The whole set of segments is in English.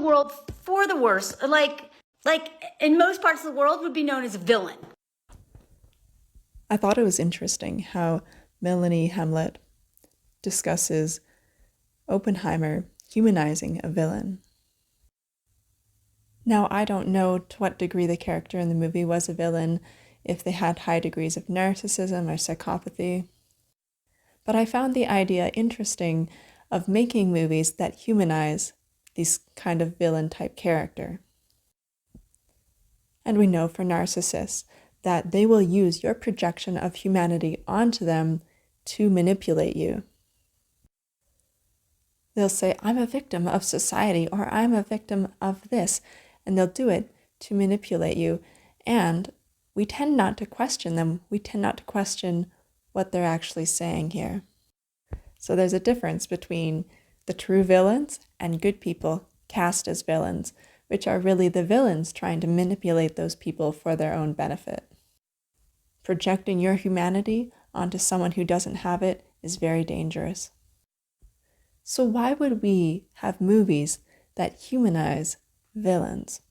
the world for the worse, like in most parts of the world would be known as a villain. I thought it was interesting how Melanie Hamlett discusses Oppenheimer humanizing a villain. Now, I don't know to what degree the character in the movie was a villain, if they had high degrees of narcissism or psychopathy, but I found the idea interesting of making movies that humanize these kind of villain-type character. And we know for narcissists that they will use your projection of humanity onto them to manipulate you. They'll say, I'm a victim of society, or I'm a victim of this, and they'll do it to manipulate you. And we tend not to question them. We tend not to question what they're actually saying here. So there's a difference between the true villains and good people cast as villains, which are really the villains trying to manipulate those people for their own benefit. Projecting your humanity onto someone who doesn't have it is very dangerous. So why would we have movies that humanize villains?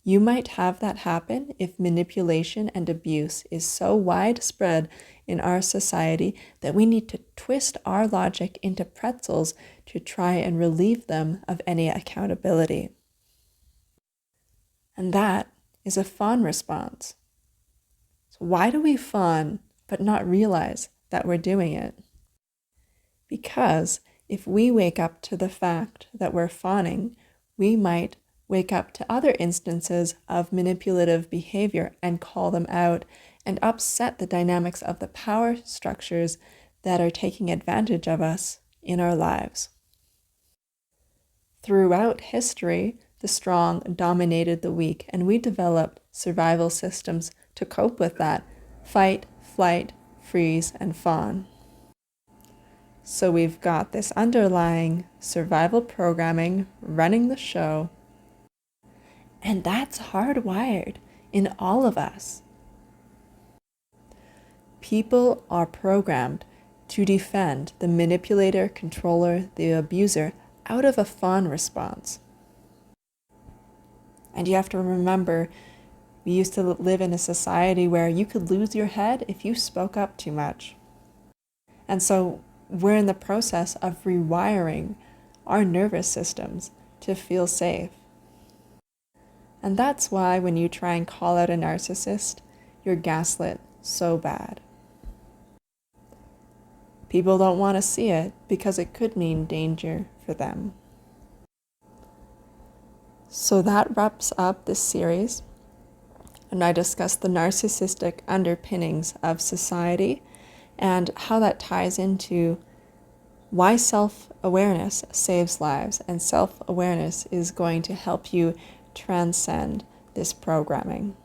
You might have that happen if manipulation and abuse is so widespread in our society that we need to twist our logic into pretzels to try and relieve them of any accountability. And that is a fawn response. So why do we fawn but not realize that we're doing it? Because if we wake up to the fact that we're fawning, we might wake up to other instances of manipulative behavior and call them out and upset the dynamics of the power structures that are taking advantage of us in our lives. Throughout history, the strong dominated the weak, and we developed survival systems to cope with that: fight, flight, freeze, and fawn. So we've got this underlying survival programming running the show, and that's hardwired in all of us. People are programmed to defend the manipulator, controller, the abuser out of a fawn response. And you have to remember, we used to live in a society where you could lose your head if you spoke up too much. And so we're in the process of rewiring our nervous systems to feel safe. And that's why when you try and call out a narcissist, you're gaslit so bad. People don't want to see it because it could mean danger for them. So that wraps up this series, and I discussed the narcissistic underpinnings of society and how that ties into why self-awareness saves lives, and self-awareness is going to help you transcend this programming.